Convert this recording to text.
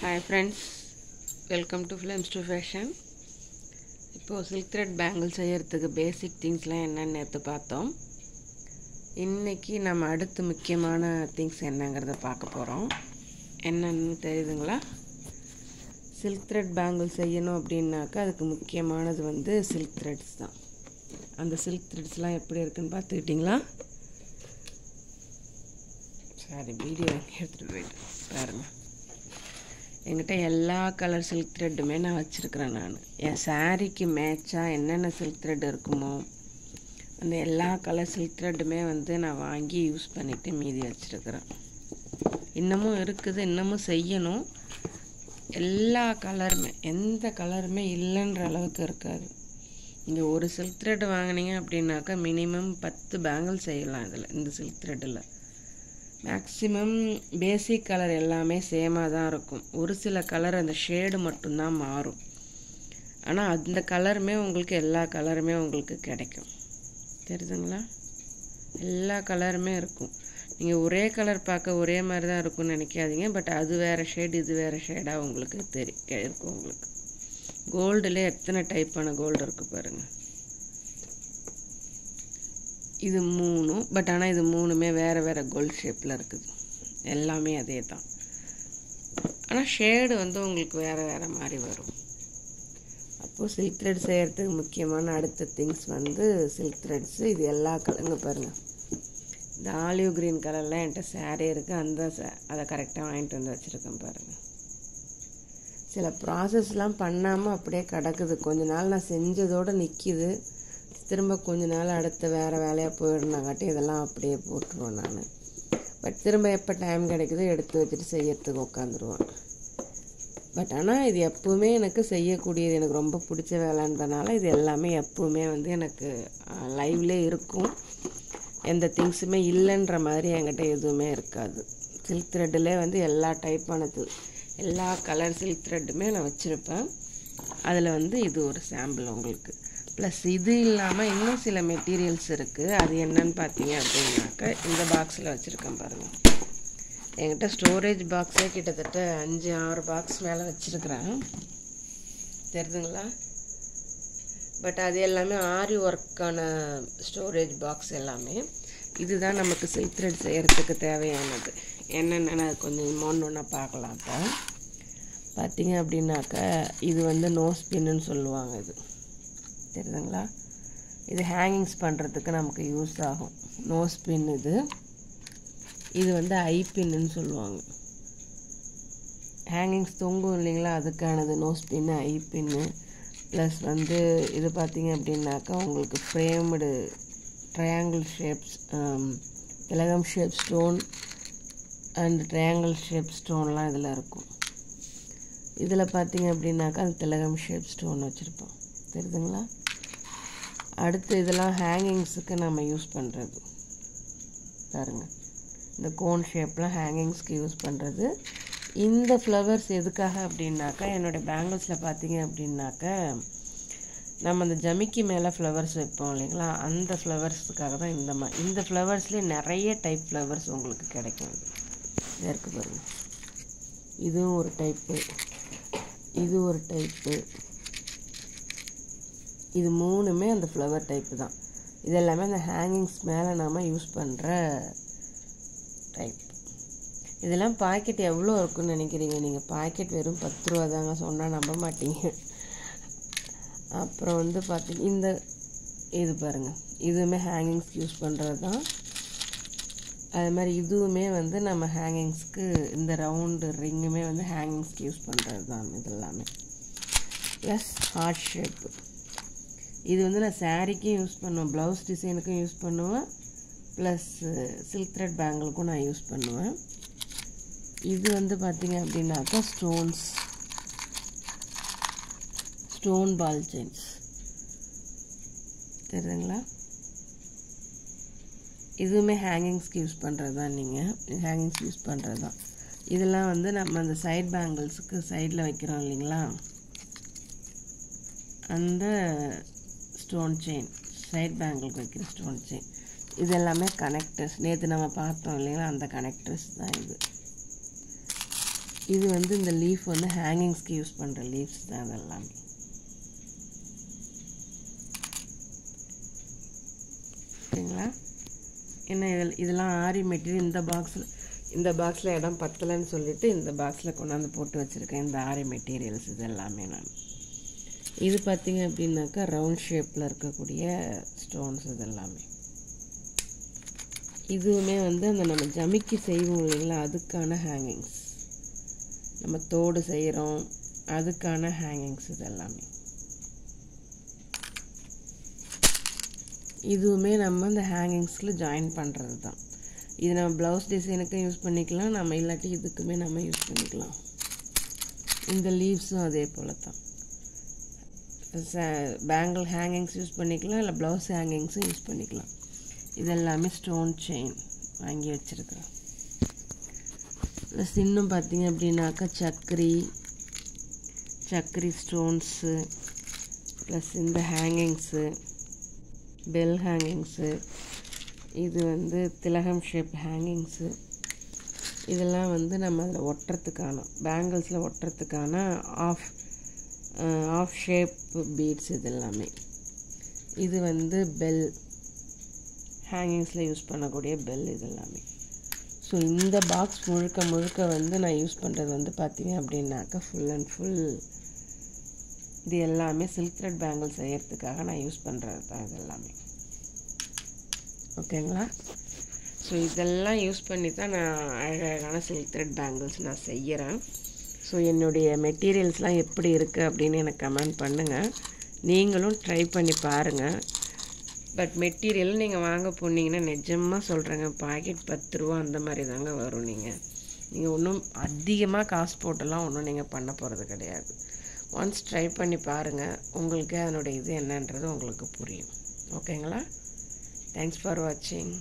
Hi friends, welcome to Flames to Fashion. இப்போ silk thread bangle செய்யறதுக்கு basic thingsலாம் என்னன்னு நேத்து பார்த்தோம். இன்னைக்கு நம்ம அடுத்து முக்கியமான things என்னங்கறத பார்க்க போறோம். என்னன்னு தெரியுதுங்களா? silk thread bangle செய்யணும் அப்படினாக்க அதுக்கு முக்கியமானது வந்து silk threads தான். அந்த silk threadsலாம் எப்படி இருக்குன்னு பார்த்துக்கிட்டீங்களா? சரி வீடியோ எடுத்துட்டு போயிட்டு பாருங்க. என்கிட்ட எல்லா கலர் சில்க் த்ரெட்டுமே நான் வச்சுருக்கிறேன். நான் என் சாரீக்கு மேட்சாக என்னென்ன சில்க் த்ரெட் இருக்குமோ அந்த எல்லா கலர் சில்க் த்ரெட்டுமே வந்து நான் வாங்கி யூஸ் பண்ணிவிட்டு மீதி வச்சுருக்கிறேன். இன்னமும் இருக்குது, இன்னமும் செய்யணும். எல்லா கலருமே எந்த கலருமே இல்லைன்ற அளவுக்கு இருக்காது. இங்கே ஒரு சில்க் த்ரெட் வாங்கினீங்க அப்படின்னாக்கா மினிமம் 10 பேங்கிள் செய்யலாம். இதில் இந்த சில்க் த்ரெட்டில் மேக்ஸிமம் பேசிக் கலர் எல்லாமே சேமாக தான் இருக்கும். ஒரு சில கலர் அந்த ஷேடு மட்டும்தான் மாறும். ஆனால் அந்த கலருமே உங்களுக்கு எல்லா கலருமே உங்களுக்கு கிடைக்கும். தெரியுதுங்களா? எல்லா கலருமே இருக்கும். நீங்கள் ஒரே கலர் பார்க்க ஒரே மாதிரி தான் இருக்கும்னு நினைக்காதீங்க. பட் அது வேறு ஷேடு இது வேறு ஷேடாக உங்களுக்கு இருக்கும். உங்களுக்கு கோல்டுலே எத்தனை டைப்பான கோல்டு இருக்குது பாருங்கள். இது 3, பட் ஆனால் இது 3மே வேறு வேறு கோல்டு ஷேப்பில் இருக்குது. எல்லாமே அதே தான். ஆனால் ஷேடு வந்து உங்களுக்கு வேறு வேறு மாதிரி வரும். அப்போது சில்க் த்ரெட் செய்கிறதுக்கு முக்கியமான அடுத்த திங்ஸ் வந்து சில்க் த்ரெட்ஸு. இது எல்லா கலருங்க பாருங்கள். இந்த ஆலிவ் க்ரீன் கலரில் என்கிட்ட சாரீ இருக்குது. அதை கரெக்டாக வாங்கிட்டு வந்து வச்சுருக்கேன் பாருங்கள். சில ப்ராசஸ்லாம் பண்ணாமல் அப்படியே கிடக்குது. கொஞ்ச நாள் நான் செஞ்சதோடு நிற்கிது. திரும்ப கொஞ்ச நாள் அடுத்த வேறு வேலையாக போயிடனாங்காட்டி இதெல்லாம் அப்படியே போட்டுருவேன் நான். பட் திரும்ப எப்போ டைம் கிடைக்குதோ எடுத்து வச்சுட்டு செய்யறதுக்கு உட்காந்துருவேன். பட் ஆனால் இது எப்போவுமே எனக்கு செய்யக்கூடியது. எனக்கு ரொம்ப பிடிச்ச வேலைன்றனால இது எல்லாமே எப்போவுமே வந்து எனக்கு லைவ்லே இருக்கும். எந்த திங்ஸுமே இல்லைன்ற மாதிரி என்கிட்ட எதுவுமே இருக்காது. சில்க் த்ரெட்டிலே வந்து எல்லா டைப்பானது எல்லா கலர் சில்க் த்ரெட்டுமே நான் வச்சுருப்பேன். அதில் வந்து இது ஒரு சாம்பிள் உங்களுக்கு. ப்ளஸ் இது இல்லாமல் இன்னும் சில மெட்டீரியல்ஸ் இருக்குது. அது என்னன்னு பார்த்தீங்க அப்படின்னாக்க இந்த பாக்ஸில் வச்சுருக்கேன் பாருங்கள். என்கிட்ட ஸ்டோரேஜ் பாக்ஸே கிட்டத்தட்ட 5-6 பாக்ஸ் மேலே வச்சுருக்கிறேன். தெரியுதுங்களா? பட் அது எல்லாமே ஆரி ஒர்க்கான ஸ்டோரேஜ் பாக்ஸ் எல்லாமே. இதுதான் நமக்கு சில்க் த்ரெட் செய்கிறதுக்கு தேவையானது. என்னென்னு அது கொஞ்சம் ஒன்று பார்க்கலாம். இப்போ பார்த்தீங்க அப்படின்னாக்க இது வந்து நோஸ் பின்னு சொல்லுவாங்க. இது தெரியுதுங்களா? இது ஹேங்கிங்ஸ் பண்ணுறதுக்கு நமக்கு யூஸ் ஆகும். நோஸ் பின் இது வந்து ஐ பின்னு சொல்லுவாங்க. ஹேங்கிங்ஸ் தொங்கும் இல்லைங்களா, அதுக்கானது நோஸ் பின்னு ஐ பின்னு. ப்ளஸ் வந்து இது பார்த்தீங்க அப்படின்னாக்கா உங்களுக்கு ஃப்ரேம்டு ட்ரையாங்கிள் ஷேப்ஸ் திலகம் shape stone and triangle shape ஸ்டோன்லாம் இதில் இருக்கும். இதில் பார்த்தீங்க அப்படின்னாக்கா அது திலகம் ஷேப் ஸ்டோன் வச்சுருப்போம். தெரியுதுங்களா? அடுத்து இதெல்லாம் ஹேங்கிங்ஸுக்கு நம்ம யூஸ் பண்ணுறது பாருங்கள். இந்த கோன் ஷேப்லாம் ஹேங்கிங்ஸ்க்கு யூஸ் பண்ணுறது. இந்த ஃப்ளவர்ஸ் எதுக்காக அப்படின்னாக்கா என்னோடய பேங்கிள்ஸில் பார்த்தீங்க அப்படின்னாக்கா நம்ம அந்த ஜமிக்கி மேலே ஃப்ளவர்ஸ் வைப்போம் இல்லைங்களா, அந்த ஃப்ளவர்ஸுக்காக தான் இந்த ஃப்ளவர்ஸ்லேயே நிறைய டைப் ஃப்ளவர்ஸ் உங்களுக்கு கிடைக்கும். இது இருக்குது பாருங்கள். இதுவும் ஒரு டைப்பு, இது ஒரு டைப்பு. இது 3மே அந்த ஃப்ளவர் டைப்பு தான். இதெல்லாமே அந்த ஹேங்கிங்ஸ் மேலே நாம் யூஸ் பண்ணுற டைப். இதெல்லாம் பாக்கெட் எவ்வளோ இருக்குன்னு நினைக்கிறீங்க நீங்கள்? பாக்கெட் வெறும் 10 ரூபா தாங்க. சொன்னால் நம்ப மாட்டீங்க. அப்புறம் வந்து பார்த்தீங்க இது பாருங்கள். இதுவுமே ஹேங்கிங்ஸ்க்கு யூஸ் பண்ணுறது தான். அது மாதிரி இதுவுமே வந்து நம்ம ஹேங்கிங்ஸ்க்கு இந்த ரவுண்டு ரிங்குமே வந்து ஹேங்கிங்ஸ்க்கு யூஸ் பண்ணுறது தான் இதெல்லாமே. Plus heart shape. இது வந்து நான் சாரீக்கும் யூஸ் பண்ணுவேன், ப்ளவுஸ் டிசைனுக்கும் யூஸ் பண்ணுவேன், ப்ளஸ் சில்க் த்ரெட் பேங்கிளுக்கும் நான் யூஸ் பண்ணுவேன். இது வந்து பார்த்தீங்க அப்படின்னாக்கா ஸ்டோன் பால் செயின்ஸ். தெரியுதுங்களா? இதுவுமே ஹேங்கிங்ஸ்க்கு யூஸ் பண்ணுறது தான். நீங்கள் ஹேங்கிங்ஸ் யூஸ் பண்ணுறது தான். இதெல்லாம் வந்து நம்ம அந்த சைட் பேங்கிள்ஸுக்கு சைடில் வைக்கிறோம் இல்லைங்களா, அந்த ஸ்டோன் செயின், சைட் பேங்கிளுக்கு வைக்கிற ஸ்டோன் செயின். இது எல்லாமே கனெக்டர்ஸ். நேற்று நம்ம பார்த்தோம் இல்லைங்களா, அந்த கனெக்டர்ஸ் தான் இது. இது வந்து இந்த லீஃப் வந்து ஹேங்கிங்ஸ்க்கு யூஸ் பண்ணுற லீவ்ஸ் தான் அதெல்லாமே. ஓகேங்களா? ஏன்னா இதெல்லாம் ஆரி மெட்டீரியல். இந்த பாக்ஸில் இடம் பத்தலைன்னு சொல்லிவிட்டு இந்த பாக்ஸில் கொண்டாந்து போட்டு வச்சுருக்கேன் இந்த ஆரி மெட்டீரியல்ஸ். இது எல்லாமே நான் இது பார்த்திங்க அப்படின்னாக்கா ரவுண்ட் ஷேப்பில் இருக்கக்கூடிய ஸ்டோன்ஸ் இது எல்லாமே. இதுவுமே வந்து அந்த நம்ம ஜமிக்கி செய்வோம் இல்லைங்களா, அதுக்கான ஹேங்கிங்ஸ். நம்ம தோடு செய்கிறோம் அதுக்கான ஹேங்கிங்ஸ் இது எல்லாமே. இதுவுமே நம்ம இந்த ஹேங்கிங்ஸில் ஜாயின் பண்ணுறது தான். இது நம்ம ப்ளவுஸ் டிசைனுக்கும் யூஸ் பண்ணிக்கலாம், நம்ம இல்லாட்டி இதுக்குமே நம்ம யூஸ் பண்ணிக்கலாம். இந்த லீவ்ஸும் அதே போல் தான். பேங்கிள் ஹேங்கிங்ஸ் யூஸ் பண்ணிக்கலாம், இல்லை ப்ளவுஸ் ஹேங்கிங்ஸும் யூஸ் பண்ணிக்கலாம். இதெல்லாமே ஸ்டோன் செயின் வாங்கி வச்சுருக்கிறேன். ப்ளஸ் இன்னும் பார்த்திங்க அப்படின்னாக்கா சக்கரி ஸ்டோன்ஸு, ப்ளஸ் இந்த ஹேங்கிங்ஸு, பெல் ஹேங்கிங்ஸு, இது வந்து திலகம் ஷேப் ஹேங்கிங்ஸு. இதெல்லாம் வந்து நம்ம அதில் ஒட்டுறதுக்கான பேங்கிள்ஸில் ஒட்டுறதுக்கான ஆஃப் ஷேப் பீட்ஸ். இது எல்லாமே இது வந்து பெல் ஹேங்கிங்ஸில் யூஸ் பண்ணக்கூடிய பெல் இது எல்லாமே. ஸோ இந்த பாக்ஸ் முழுக்க வந்து நான் யூஸ் பண்ணுறது வந்து பார்த்திங்க அப்படின்னாக்கா ஃபுல் அண்ட் ஃபுல் இது எல்லாமே சில்க் த்ரெட் பேங்கிள் செய்கிறதுக்காக நான் யூஸ் பண்ணுறது தான் இது எல்லாமே. ஓகேங்களா? ஸோ இதெல்லாம் யூஸ் பண்ணி தான் நான் அழகான சில்க் த்ரெட் பேங்கிள்ஸ் நான் செய்கிறேன். ஸோ என்னுடைய மெட்டீரியல்ஸ்லாம் எப்படி இருக்குது அப்படின்னு எனக்கு கமெண்ட் பண்ணுங்கள். நீங்களும் ட்ரை பண்ணி பாருங்கள். பட் மெட்டீரியல் நீங்கள் வாங்க போனீங்கன்னா நிஜமாக சொல்கிறேங்க, பாக்கெட் 10 ரூபா அந்த மாதிரி தாங்க வரும். நீங்கள் ஒன்றும் அதிகமாக காசு போட்டெல்லாம் ஒன்றும் நீங்கள் பண்ண போகிறது கிடையாது. ஒன்ஸ் ட்ரை பண்ணி பாருங்கள், உங்களுக்கு அதனுடைய இது என்னன்றது உங்களுக்கு புரியும். ஓகேங்களா? தேங்க்ஸ் ஃபார் வாட்சிங்.